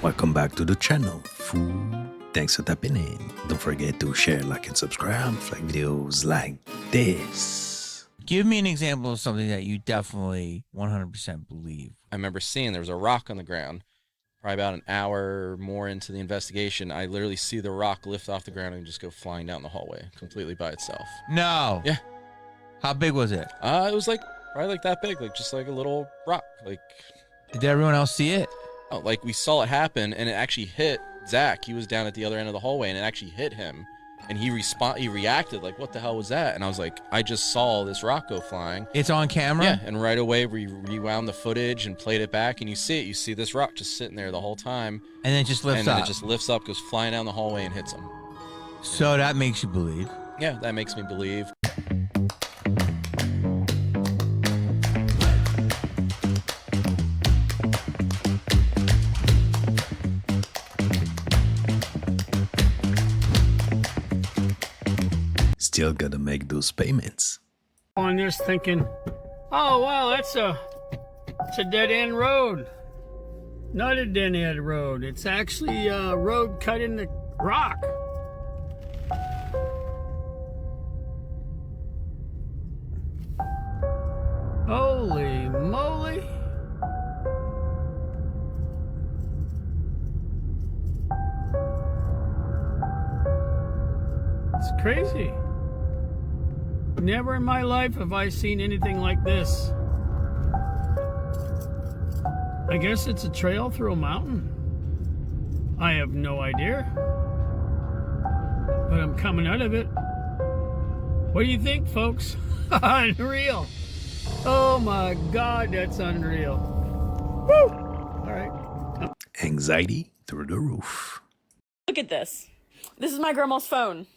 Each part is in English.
Welcome back to the channel, fool. Thanks for tapping in. Don't forget to share, like, and subscribe for videos like this. Give me an example of something that you definitely 100% believe. I remember seeing there was a rock on the ground. Probably about an hour more into the investigation, I literally see the rock lift off the ground and just go flying down the hallway completely by itself. No. Yeah. How big was it? It was like probably like that big, like just like a little rock. Like, did everyone else see it? oh, like we saw it happen, and it actually hit Zach. He was down at the other end of the hallway, and it actually hit him. And he reacted like, what the hell was that? And I was like, I just saw this rock go flying. It's on camera? Yeah, and right away we rewound the footage and played it back, and you see it. You see this rock just sitting there the whole time. And then it just lifts and then up. it just lifts up, goes flying down the hallway, and hits him. So that makes you believe? Yeah, that makes me believe. Still gotta make those payments. On this thinking, oh wow, it's a dead-end road. Not a dead-end road. It's actually a road cut in the rock. Holy moly. It's crazy. Never in my life have I seen anything like this. I guess it's a trail through a mountain. I have no idea. But I'm coming out of it. What do you think, folks? Unreal. Oh my God, that's unreal. Woo! All right. Anxiety through the roof. Look at this. This is my grandma's phone.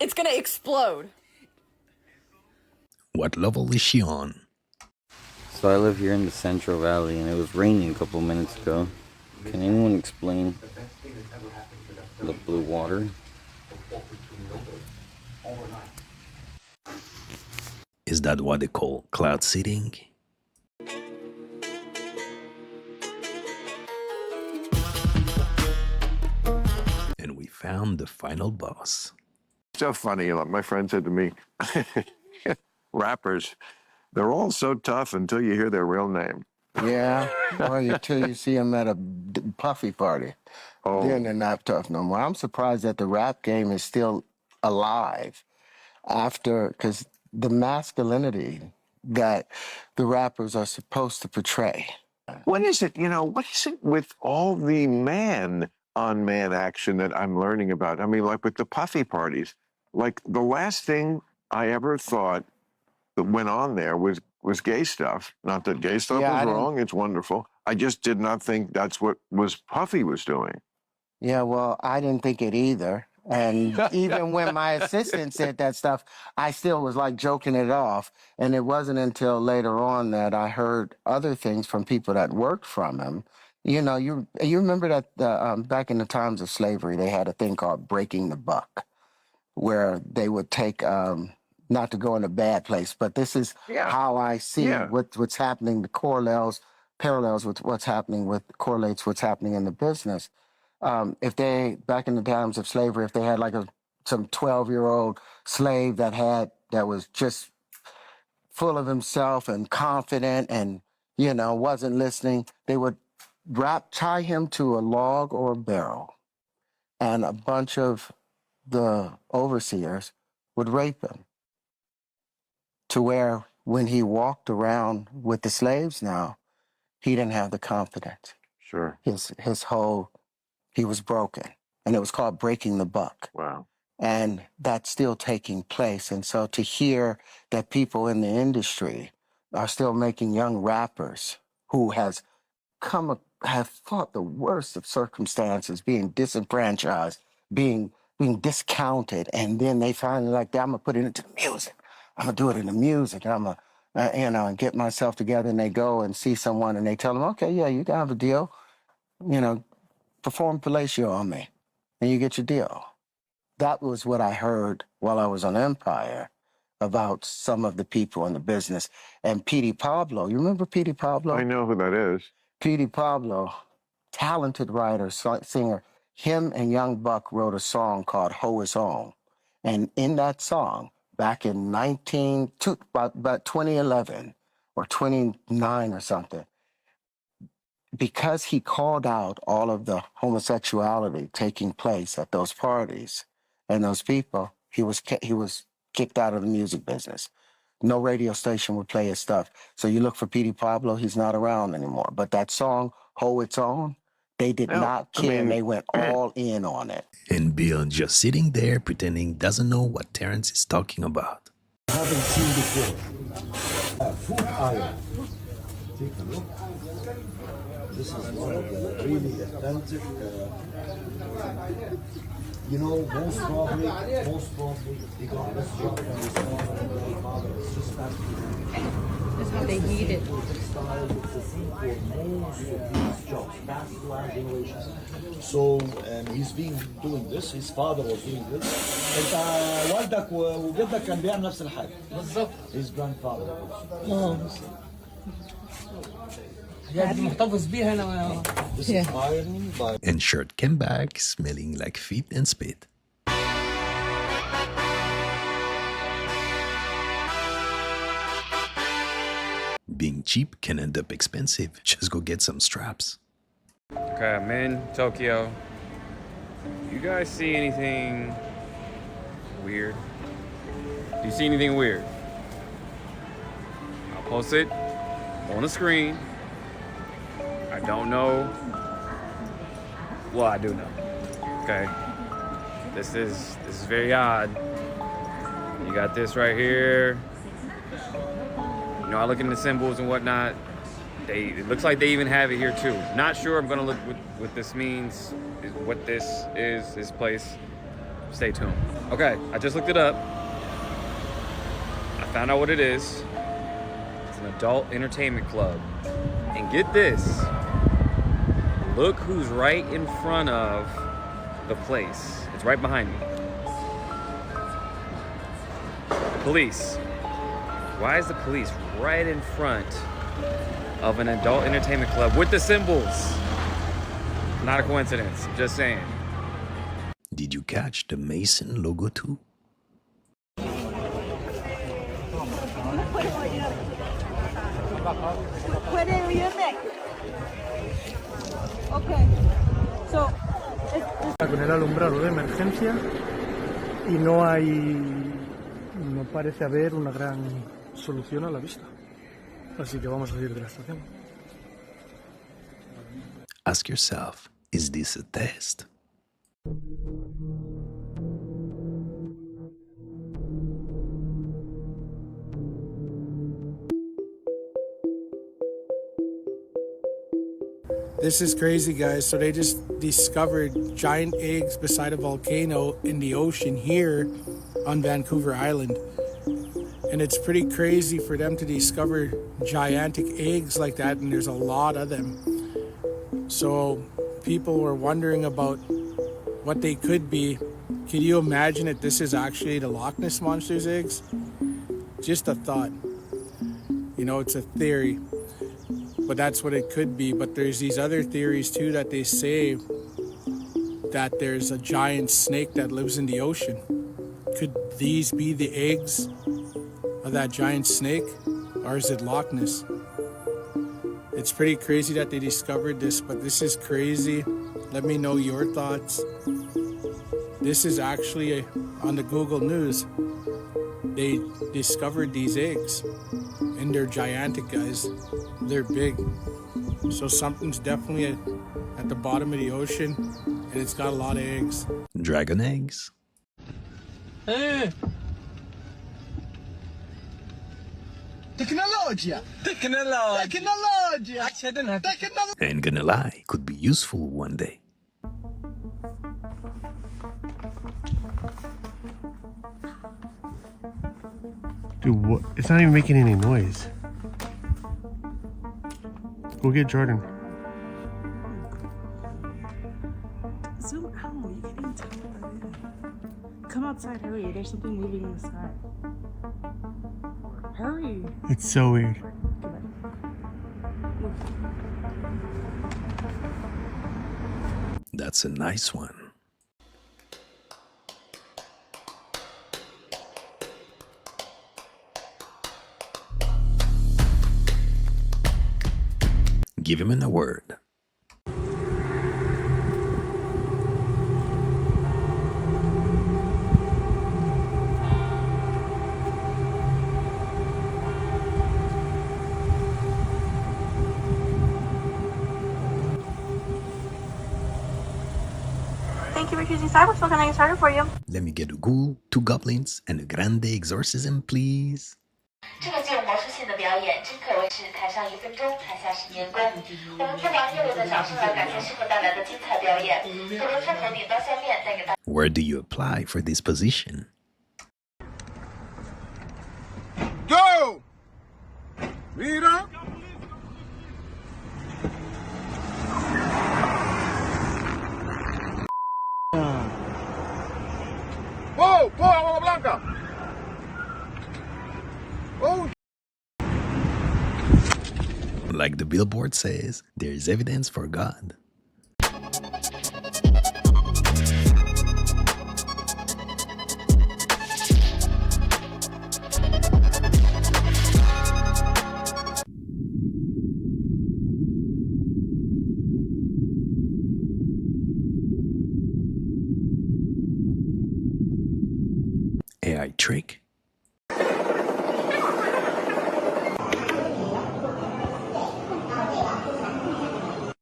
It's gonna explode. What level is she on? So I live here in the Central Valley, and it was raining a couple minutes ago. Can anyone explain the blue water? Is that what they call cloud seeding? And we found the final boss. So funny, my friend said to me, rappers, they're all so tough until you hear their real name. Yeah, well, until you see them at a puffy party. Oh. Then they're not tough no more. I'm surprised that the rap game is still alive after, because the masculinity that the rappers are supposed to portray. What is it, what is it with all the man-on-man action that I'm learning about? I mean, like with the puffy parties, like the last thing I ever thought that went on there was gay stuff. Not that gay stuff was wrong, it's wonderful. I just did not think that's what Puffy was doing. Yeah, well, I didn't think it either. And even when my assistant said that stuff, I still was like joking it off. And it wasn't until later on that I heard other things from people that worked from him. You know, you remember that back in the times of slavery, they had a thing called breaking the buck, where they would take, not to go in a bad place, but this is how I see what's happening, the parallels with what's happening correlates what's happening in the business. If they, back in the times of slavery, if they had like some 12-year-old slave that was just full of himself and confident and, wasn't listening, they would tie him to a log or a barrel, and a bunch of the overseers would rape him, to where when he walked around with the slaves now, he didn't have the confidence. Sure. He was broken, and it was called breaking the buck. Wow. And that's still taking place. And so to hear that people in the industry are still making young rappers who have fought the worst of circumstances, being disenfranchised, being discounted, and then they finally like, I'm gonna put it into the music. I'm gonna do it in the music, and I'm gonna, and get myself together. And they go and see someone, and they tell them, okay, yeah, you can have a deal, perform fellatio on me, and you get your deal. That was what I heard while I was on Empire about some of the people in the business. And P.D. Pablo, you remember P.D. Pablo? I know who that is. Petey Pablo, talented writer, singer, him and Young Buck wrote a song called Ho Is Home. And in that song, back in about 2011 or 29 or something, because he called out all of the homosexuality taking place at those parties and those people, he was kicked out of the music business. No radio station would play his stuff. So you look for Petey Pablo, he's not around anymore. But that song, Ho Its Own, they did not care. They went all in on it. And Bill just sitting there pretending doesn't know what Terrence is talking about. Haven't seen before. Food iron. Take a look. This is one of the really authentic. You know, most probably, they got this job from his father and grandfather. It's just that. That's how they heat it. Style with the thing for most of these jobs, past last generations. So, and he's been doing this. His father was doing this. انت والدك وجدك كان بيعمل نفس الحاجة. بالظبط. His grandfather also. This is ironing by. And shirt came back smelling like feet and spit. Being cheap can end up expensive. Just go get some straps. Okay, I'm in Tokyo. You guys see anything weird? Do you see anything weird? I'll post it on the screen. I don't know. Well, I do know. Okay. This is very odd. You got this right here. You know, I look into symbols and whatnot. It looks like they even have it here too. Not sure. I'm gonna look what this means, what this is, this place. Stay tuned. Okay, I just looked it up. I found out what it is. It's an adult entertainment club. And get this. Look who's right in front of the place. It's right behind me. Police. Why is the police right in front of an adult entertainment club with the symbols? Not a coincidence, I'm just saying. Did you catch the Mason logo too? Okay. So, con el alumbrado de emergencia y no parece haber una gran solución a la vista. Así que vamos a salir de la estación. Ask yourself, is this a test? This is crazy, guys. So they just discovered giant eggs beside a volcano in the ocean here on Vancouver Island. And it's pretty crazy for them to discover gigantic eggs like that, and there's a lot of them. So people were wondering about what they could be. Can you imagine if this is actually the Loch Ness Monster's eggs? Just a thought. You know, it's a theory. But that's what it could be. But there's these other theories too that they say that there's a giant snake that lives in the ocean. Could these be the eggs of that giant snake? Or is it Loch Ness? It's pretty crazy that they discovered this, but this is crazy. Let me know your thoughts. This is actually on the Google News. They discovered these eggs. And they're gigantic, guys. They're big. So something's definitely at the bottom of the ocean, and it's got a lot of eggs. Dragon eggs? Technology! Ain't gonna lie, could be useful one day. Dude, what? It's not even making any noise. Go get Jordan. zoom out. You can't even tell what that is. Come outside, hurry. There's something moving in the sky. Hurry. It's so weird. Move. That's a nice one. Give him an award. Thank you for choosing Cyber. What can I get started for you? Let me get a ghoul, 2 goblins, and a grande exorcism, please. 这个具有魔术性的表演，真可谓是台上1分钟，台下10年功。我们不妨用6个小时来感谢师傅带来的精彩表演。左轮车头顶到下面带给大家。 Where do you apply for this position? Go! Mira! ¡Oh! ¡Oh, agua blanca! ¡Oh! Like the billboard says, there is evidence for God. AI trick?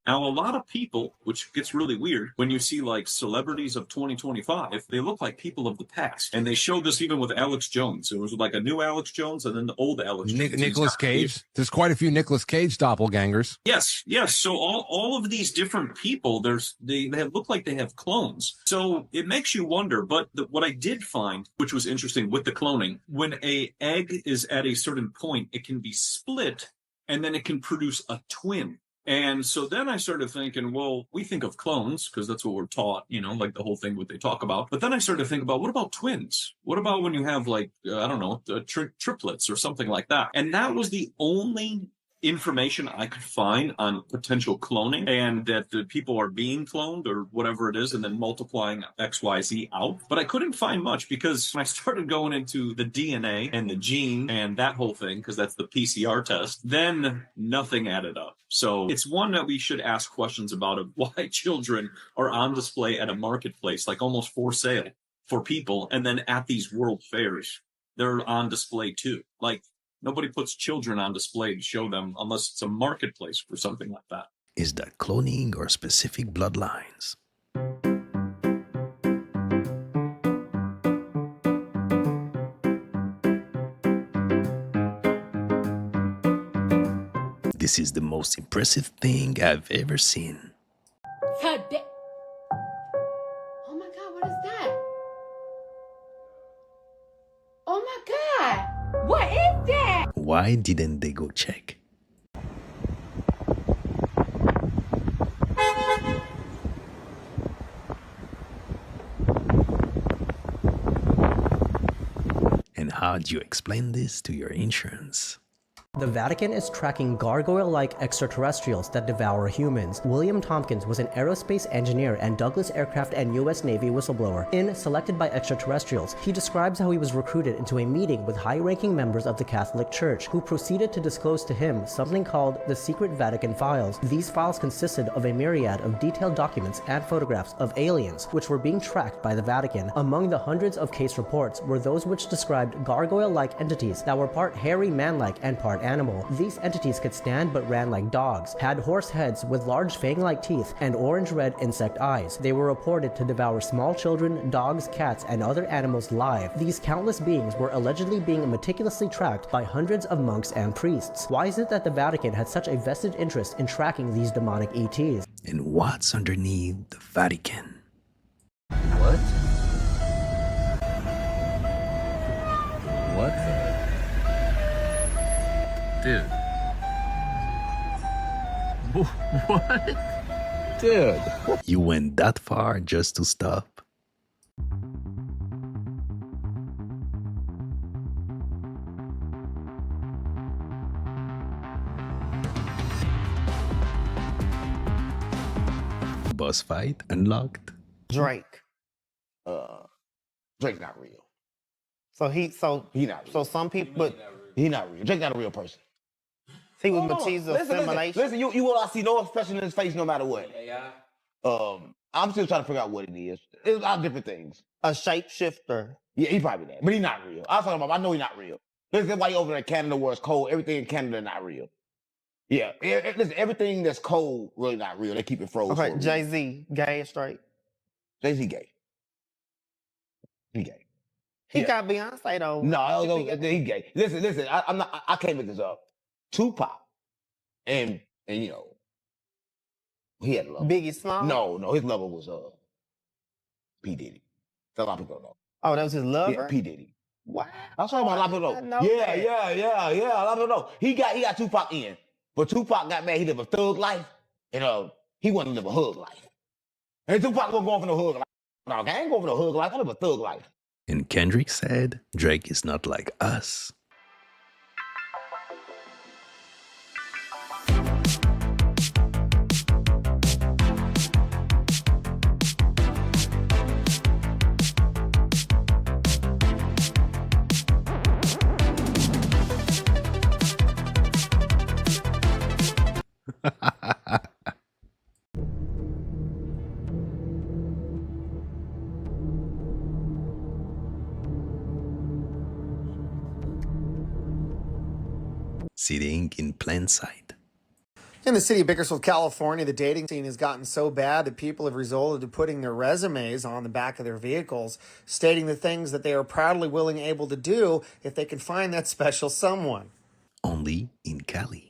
Now, a lot of people, which gets really weird, when you see like celebrities of 2025, they look like people of the past. And they showed this even with Alex Jones. It was like a new Alex Jones and then the old Alex Jones. Nicolas Cage. There's quite a few Nicolas Cage doppelgangers. Yes, yes. So all of these different people, they look like they have clones. So it makes you wonder. But what I did find, which was interesting with the cloning, when a egg is at a certain point, it can be split and then it can produce a twin. And so then I started thinking, well, we think of clones because that's what we're taught, you know, like the whole thing what they talk about. But then I started to think about, what about twins? What about when you have like, I don't know, triplets or something like that? And that was the only information I could find on potential cloning, and that the people are being cloned or whatever it is and then multiplying XYZ out. But I couldn't find much because when I started going into the DNA and the gene and that whole thing, because that's the PCR test, then nothing added up. So it's one that we should ask questions about of why children are on display at a marketplace, like almost for sale for people. And then at these world fairs, they're on display too. Like, nobody puts children on display to show them unless it's a marketplace for something like that. Is that cloning or specific bloodlines? This is the most impressive thing I've ever seen. Oh my God, what is that? Oh my God, what is that? Why didn't they go check? And how do you explain this to your insurance? The Vatican is tracking gargoyle-like extraterrestrials that devour humans. William Tompkins was an aerospace engineer and Douglas Aircraft and U.S. Navy whistleblower. In Selected by Extraterrestrials, he describes how he was recruited into a meeting with high-ranking members of the Catholic Church, who proceeded to disclose to him something called the Secret Vatican Files. These files consisted of a myriad of detailed documents and photographs of aliens, which were being tracked by the Vatican. Among the hundreds of case reports were those which described gargoyle-like entities that were part hairy man-like and part animal. These entities could stand but ran like dogs, had horse heads with large fang-like teeth, and orange-red insect eyes. They were reported to devour small children, dogs, cats, and other animals live. These countless beings were allegedly being meticulously tracked by hundreds of monks and priests. Why is it that the Vatican had such a vested interest in tracking these demonic ETs? And what's underneath the Vatican? What? What? Dude. What? Dude. You went that far just to stop? boss fight unlocked. Drake. Drake's not real. He not real. So some people, but He not real. Drake's not a real person. he was No, no, no. Matisse assimilation. Listen, you will not see no expression in his face no matter what. I'm still trying to figure out what it is. It's a lot of different things. A shapeshifter. Yeah, he probably that, but he's not real. I was talking about. I know he's not real. Listen, why you over there in Canada where it's cold? Everything in Canada is not real. Yeah, listen, everything that's cold really not real. They keep it frozen. Okay, Jay-Z, gay or straight? Jay-Z gay. He gay. He got Beyonce though. No, he gay. Listen. I can't make this up. Tupac, and you know, he had a lover. Biggie Smalls? No, his lover was P. Diddy. A lot of people don't know. Oh, that was his lover? Yeah, P. Diddy. Wow. I'm talking about a lot of people know. Yeah. A lot of people know. He got Tupac in, but Tupac got mad. He lived a thug life, and he wanted to live a hug life. And Tupac wasn't going for no hug life. No, I ain't going for no hug life. I live a thug life. And Kendrick said Drake is not like us. Sitting in plain sight. In the city of Bakersfield, California, the dating scene has gotten so bad that people have resorted to putting their resumes on the back of their vehicles, stating the things that they are proudly willing and able to do if they can find that special someone. Only in Cali.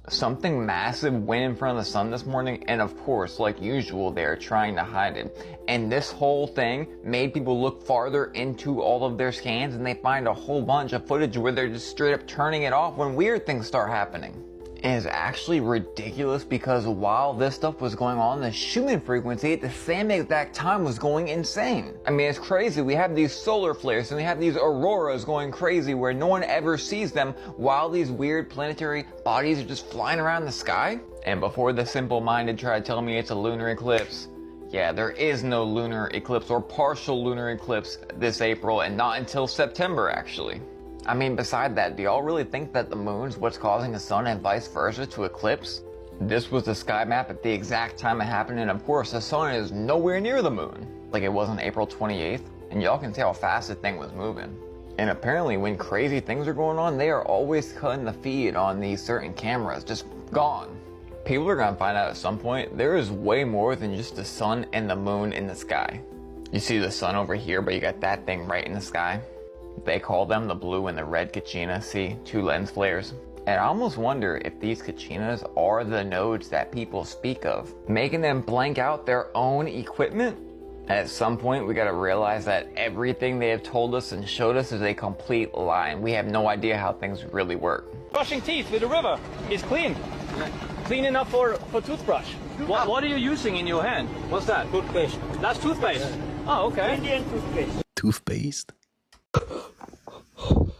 Something massive went in front of the sun this morning, and of course, like usual, they're trying to hide it. And this whole thing made people look farther into all of their scans, and they find a whole bunch of footage where they're just straight up turning it off when weird things start happening. And it's actually ridiculous because while this stuff was going on, the Schumann frequency at the same exact time was going insane. I mean, it's crazy. We have these solar flares and we have these auroras going crazy where no one ever sees them while these weird planetary bodies are just flying around the sky. And before the simple-minded try to tell me it's a lunar eclipse, yeah, there is no lunar eclipse or partial lunar eclipse this April, and not until September, actually. I mean, beside that, do y'all really think that the moon's what's causing the sun and vice versa to eclipse? This was the sky map at the exact time it happened, and of course, the sun is nowhere near the moon, like it was on April 28th, and y'all can see how fast the thing was moving. And apparently, when crazy things are going on, they are always cutting the feed on these certain cameras, just gone. People are gonna find out at some point, there is way more than just the sun and the moon in the sky. You see the sun over here, but you got that thing right in the sky. They call them the blue and the red Kachina. See, two lens flares. And I almost wonder if these Kachinas are the nodes that people speak of, making them blank out their own equipment. At some point, we gotta realize that everything they have told us and showed us is a complete lie, and we have no idea how things really work. Brushing teeth with a river is clean. Clean enough for toothbrush. What are you using in your hand? What's that? Toothpaste. That's toothpaste? Oh, okay. Indian toothpaste. Toothpaste? No.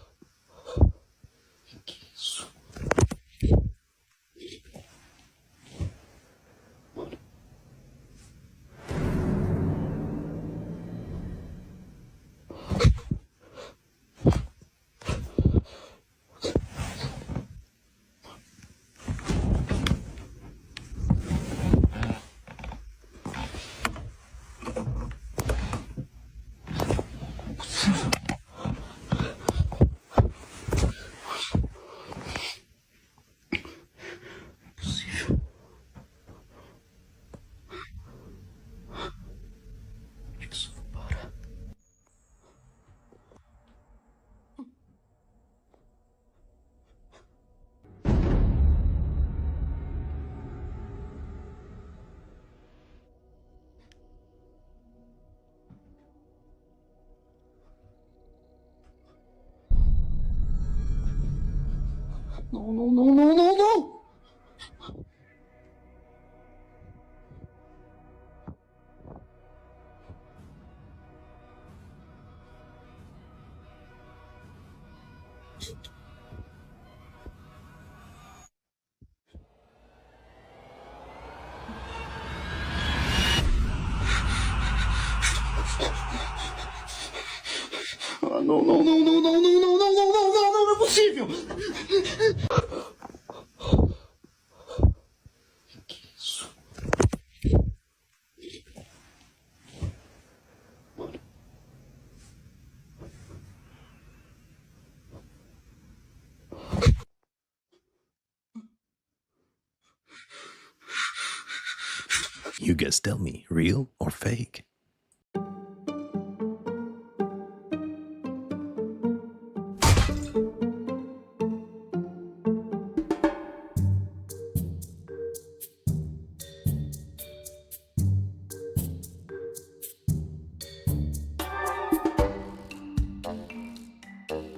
mío. You guys tell me, real or fake?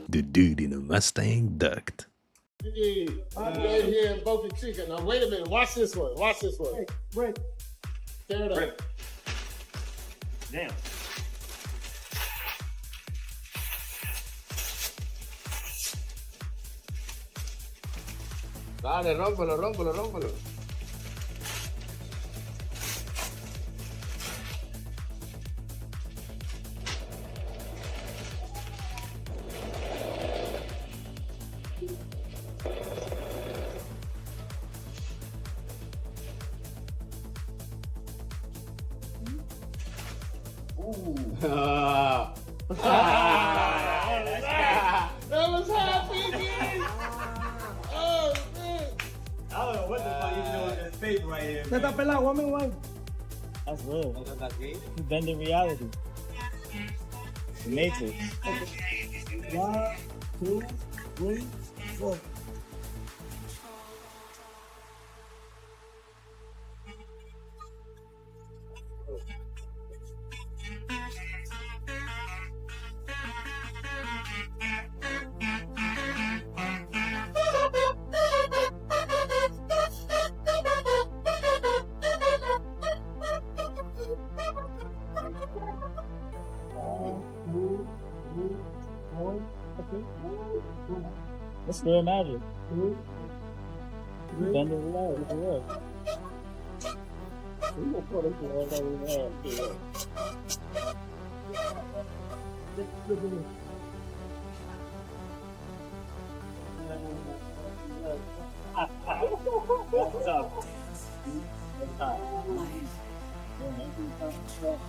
The dude in a Mustang ducked. Hey, I'm right here in Boca Chica. Now wait a minute. Watch this one. Watch this one. Break. Tear it up. Damn. Dale, rómpelo, rómpelo, rómpelo. That was happy, kid. Oh, man. I don't know what the fuck you doing with this paper right here. That's pelado, woman, one. That's real. You bending reality. The Matrix. 1, 2, 3, 4. That's real magic. You bending reality for real. We gonna put it all that we have here.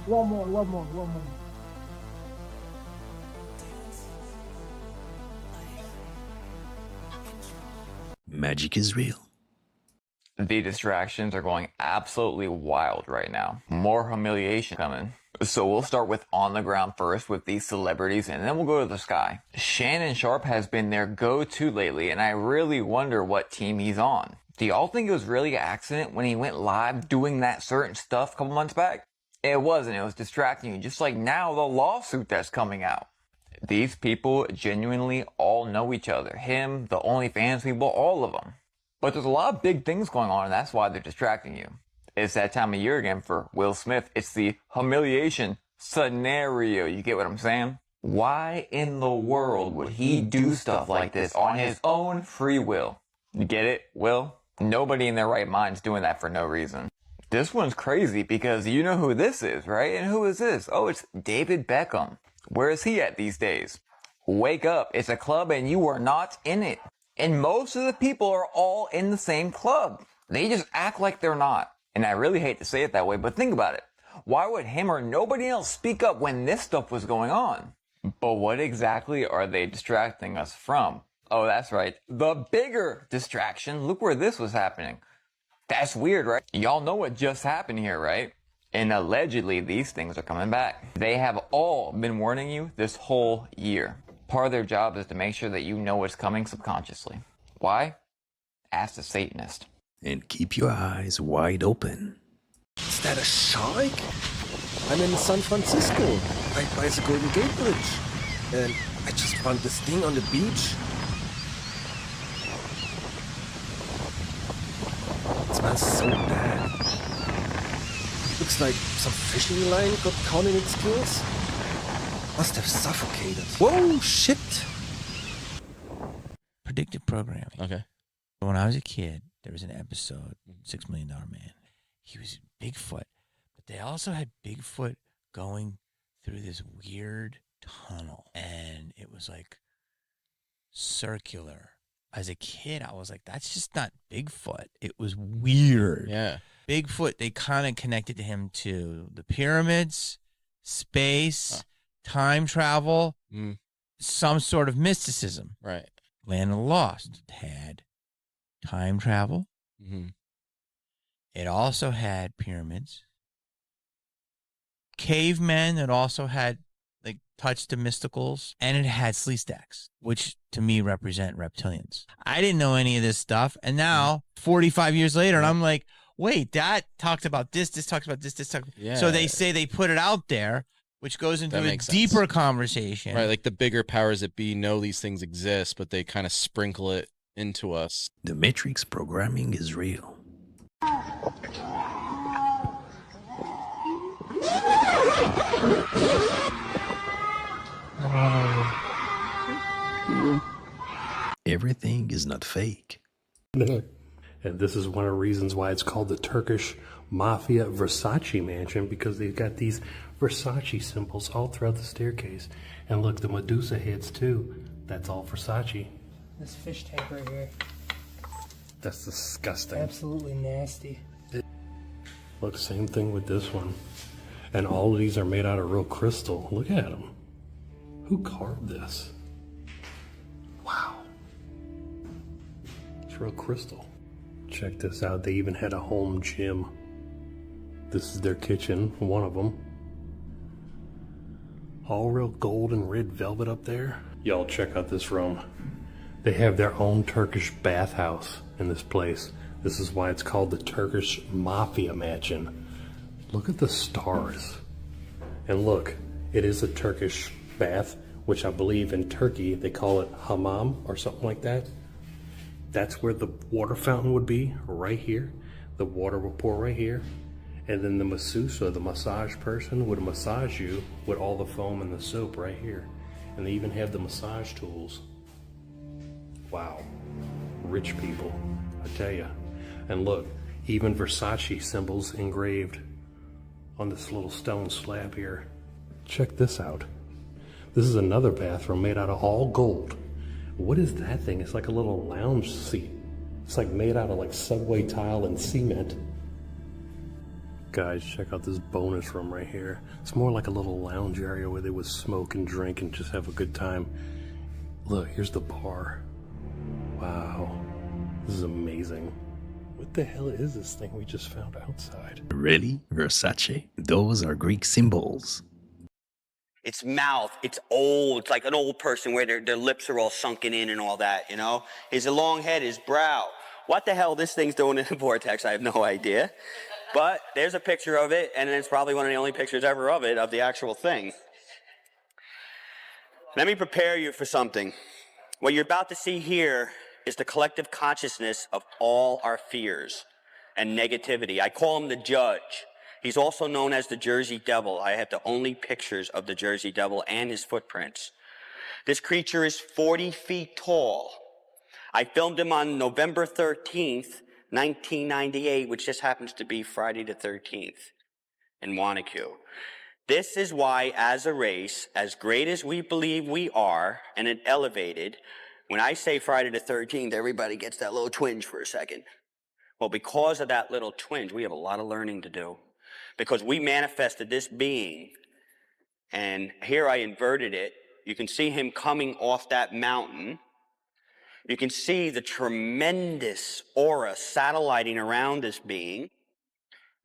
One more. Magic is real. The distractions are going absolutely wild right now. More humiliation coming. So we'll start with on the ground first with these celebrities, and then we'll go to the sky. Shannon Sharpe has been their go-to lately, and I really wonder what team he's on. Do y'all think it was really an accident when he went live doing that certain stuff a couple months back? It wasn't. It was distracting you, just like now the lawsuit that's coming out. These people genuinely all know each other. Him, the OnlyFans people, all of them. But there's a lot of big things going on, and that's why they're distracting you. It's that time of year again for Will Smith. It's the humiliation scenario. You get what I'm saying? Why in the world would he do stuff like this on his own free will? You get it, Will? Nobody in their right mind's doing that for no reason. This one's crazy because you know who this is, right? And who is this? Oh, it's David Beckham. Where is he at these days? Wake up. It's a club and you are not in it. And most of the people are all in the same club. They just act like they're not. And I really hate to say it that way, but think about it. Why would him or nobody else speak up when this stuff was going on? But what exactly are they distracting us from? Oh, that's right. The bigger distraction. Look where this was happening. That's weird, right? Y'all know what just happened here, right? And allegedly, these things are coming back. They have all been warning you this whole year. Part of their job is to make sure that you know what's coming subconsciously. Why? Ask the Satanist. And keep your eyes wide open. Is that a shark? I'm in San Francisco, right by the Golden Gate Bridge. And I just found this thing on the beach. It smells so bad. Looks like some fishing line got caught in its gills. Must have suffocated. Whoa, shit! Predictive programming. Okay. When I was a kid, there was an episode, $6 Million Man. He was Bigfoot, but they also had Bigfoot going through this weird tunnel, and it was like circular. As a kid, I was like, that's just not Bigfoot. It was weird. Yeah. Bigfoot, they kind of connected him to the pyramids, space, time travel, some sort of mysticism. Right. Land of the Lost had time travel. Mm-hmm. It also had pyramids. Cavemen, it also had like touch to mysticals, and it had slee stacks, which to me represent reptilians. I didn't know any of this stuff, and now 45 years later, and I'm like, wait, that talked about this talks about this talks. Yeah. So they say they put it out there, which goes into a deeper conversation. Right, like the bigger powers that be know these things exist, but they kind of sprinkle it into us. The Matrix programming is real. Everything is not fake. And this is one of the reasons why it's called the Turkish Mafia Versace Mansion, because they've got these Versace symbols all throughout the staircase. And look, the Medusa heads too. That's all Versace. This fish tank right here. That's disgusting. Absolutely nasty. Look, same thing with this one. And all of these are made out of real crystal. Look at them. Who carved this? Wow. It's real crystal. Check this out. They even had a home gym. This is their kitchen, one of them. All real gold and red velvet up there. Y'all check out this room. They have their own Turkish bathhouse in this place. This is why it's called the Turkish Mafia Mansion. Look at the stars. And look, it is a Turkish bath, which I believe in Turkey they call it hammam or something like that. That's where the water fountain would be, right here. The water will pour right here. And then the masseuse or the massage person would massage you with all the foam and the soap right here. And they even have the massage tools. Wow. Rich people, I tell ya. And look, even Versace symbols engraved on this little stone slab here. Check this out. This is another bathroom made out of all gold. What is that thing? It's like a little lounge seat. It's like made out of like subway tile and cement. Guys, check out this bonus room right here. It's more like a little lounge area where they would smoke and drink and just have a good time. Look, here's the bar. Wow, this is amazing. What the hell is this thing we just found outside? Really? Versace? Those are Greek symbols. Its mouth, it's old. It's like an old person where their lips are all sunken in and all that, you know? His long head, his brow. What the hell this thing's doing in the vortex, I have no idea. But there's a picture of it, and it's probably one of the only pictures ever of it, of the actual thing. Let me prepare you for something. What you're about to see here is the collective consciousness of all our fears and negativity. I call him the judge. He's also known as the Jersey Devil. I have the only pictures of the Jersey Devil and his footprints. This creature is 40 feet tall. I filmed him on November 13th, 1998, which just happens to be Friday the 13th in Wanacue. This is why, as a race, as great as we believe we are, and it elevated, when I say Friday the 13th, everybody gets that little twinge for a second. Well, because of that little twinge, we have a lot of learning to do. Because we manifested this being, and here I inverted it. You can see him coming off that mountain. You can see the tremendous aura satelliting around this being.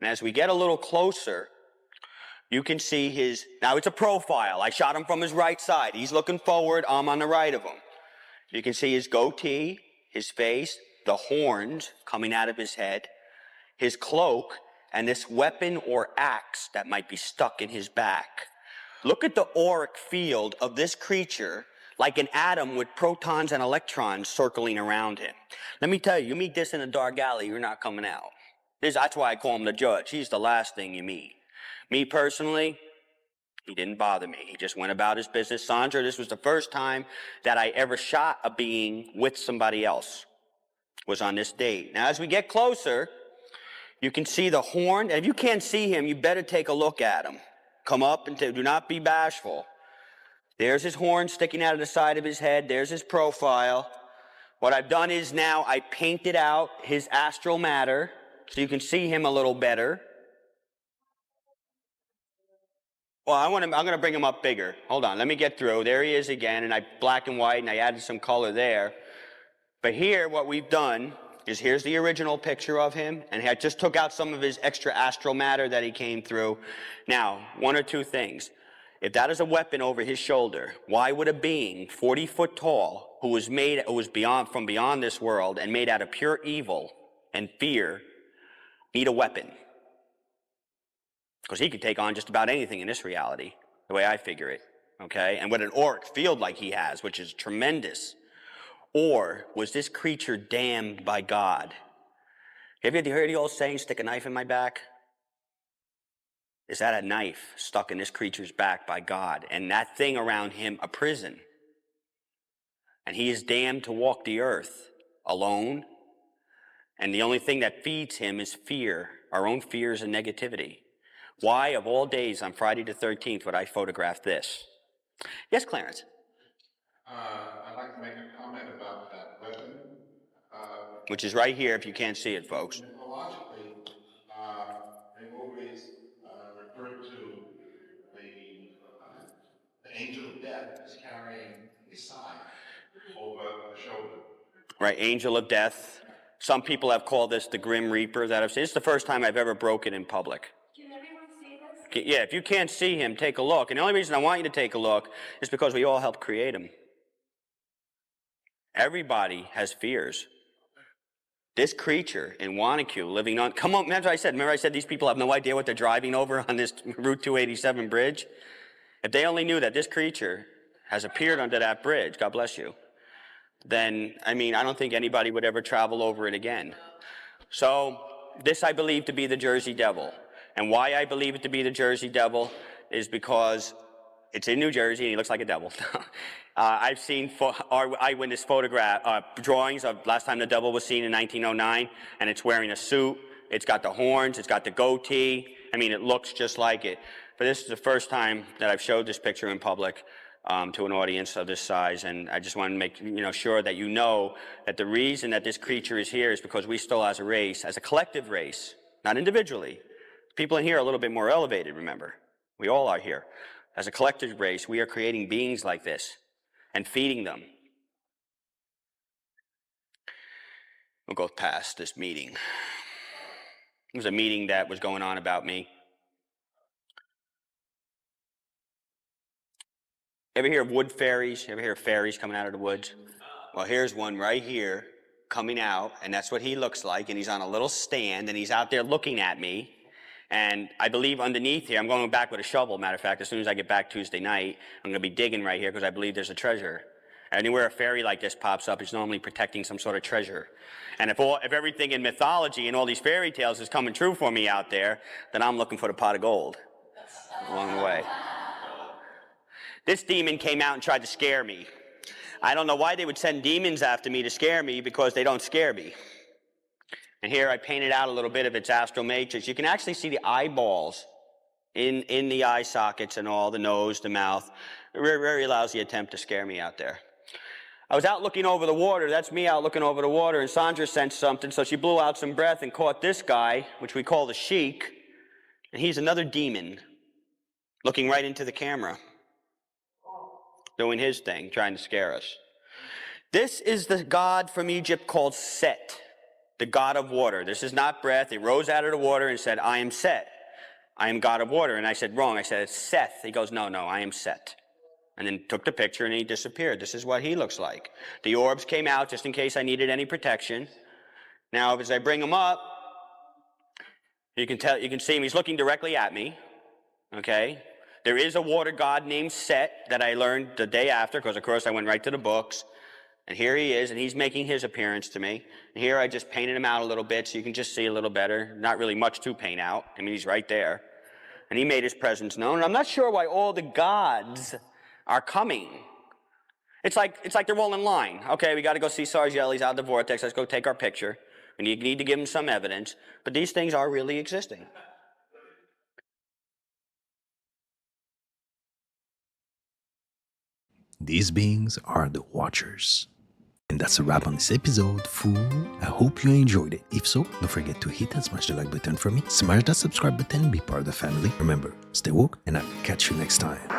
And as we get a little closer, you can see his, now it's a profile. I shot him from his right side. He's looking forward, I'm on the right of him. You can see his goatee, his face, the horns coming out of his head, his cloak, and this weapon or axe that might be stuck in his back. Look at the auric field of this creature like an atom with protons and electrons circling around him. Let me tell you, you meet this in a dark alley, you're not coming out. That's why I call him the judge. He's the last thing you meet. Me personally, he didn't bother me. He just went about his business. Sandra, this was the first time that I ever shot a being with somebody else. Was on this date. Now, as we get closer, you can see the horn. And if you can't see him, you better take a look at him. Come up and do not be bashful. There's his horn sticking out of the side of his head. There's his profile. What I've done is now I painted out his astral matter so you can see him a little better. Well, I'm going to bring him up bigger. Hold on, let me get through. There he is again, and I black and white, and I added some color there. But here, what we've done is here's the original picture of him, and I just took out some of his extra astral matter that he came through. Now, one or two things. If that is a weapon over his shoulder, why would a being 40 foot tall, who was from beyond this world and made out of pure evil and fear, need a weapon? Because he could take on just about anything in this reality, the way I figure it, okay? And what an auric field like he has, which is tremendous. Or was this creature damned by God? Have you heard the old saying, stick a knife in my back? Is that a knife stuck in this creature's back by God? And that thing around him, a prison. And he is damned to walk the earth alone. And the only thing that feeds him is fear, our own fears and negativity. Why, of all days, on Friday the 13th, would I photograph this? Yes, Clarence? I'd like to make a comment about that weapon. Which is right here, if you can't see it, folks. Mythologically, they always refer to the angel of death as carrying a sign over the shoulder. Right, angel of death. Some people have called this the Grim Reaper that I've seen. It's the first time I've ever broken in public. Can everyone see this? Yeah, if you can't see him, take a look. And the only reason I want you to take a look is because we all helped create him. Everybody has fears. This creature in Wanacue living on, come on, remember I said these people have no idea what they're driving over on this Route 287 bridge? If they only knew that this creature has appeared under that bridge, God bless you, then, I don't think anybody would ever travel over it again. So, this I believe to be the Jersey Devil. And why I believe it to be the Jersey Devil is because it's in New Jersey and he looks like a devil. I've seen our eyewitness drawings of last time the devil was seen in 1909, and it's wearing a suit, it's got the horns, it's got the goatee. It looks just like it. But this is the first time that I've showed this picture in public to an audience of this size, and I just want to make sure that you know that the reason that this creature is here is because we still, as a race, as a collective race, not individually. People in here are a little bit more elevated, remember. We all are here. As a collective race, we are creating beings like this and feeding them. We'll go past this meeting. It was a meeting that was going on about me. Ever hear of wood fairies? Ever hear of fairies coming out of the woods? Well, here's one right here coming out, and that's what he looks like, and he's on a little stand, and he's out there looking at me. And I believe underneath here, I'm going back with a shovel, matter of fact, as soon as I get back Tuesday night, I'm going to be digging right here because I believe there's a treasure. Anywhere a fairy like this pops up, it's normally protecting some sort of treasure. And if everything in mythology and all these fairy tales is coming true for me out there, then I'm looking for the pot of gold along the way. This demon came out and tried to scare me. I don't know why they would send demons after me to scare me, because they don't scare me. And here I painted out a little bit of its astral matrix. You can actually see the eyeballs in the eye sockets and all, the nose, the mouth. A very, very lousy attempt to scare me out there. I was out looking over the water. That's me out looking over the water, and Sandra sensed something, so she blew out some breath and caught this guy, which we call the Sheik, and he's another demon looking right into the camera, doing his thing, trying to scare us. This is the god from Egypt called Set, the god of water. This is not breath. It rose out of the water and said, I am Set. I am god of water. And I said, wrong. I said, it's Seth. He goes, no, I am Set. And then took the picture and he disappeared. This is what he looks like. The orbs came out just in case I needed any protection. Now, as I bring him up, you can see him. He's looking directly at me. Okay? There is a water god named Set that I learned the day after, because of course I went right to the books. And here he is, and he's making his appearance to me. And here I just painted him out a little bit so you can just see a little better. Not really much to paint out. He's right there. And he made his presence known. And I'm not sure why all the gods are coming. It's like they're all in line. Okay, we got to go see Sargel. He's out of the vortex. Let's go take our picture. And you need to give him some evidence. But these things are really existing. These beings are the Watchers. And that's a wrap on this episode, fool. I hope you enjoyed it. If so, don't forget to hit and smash the like button for me. Smash that subscribe button, be part of the family. Remember, stay woke, and I'll catch you next time.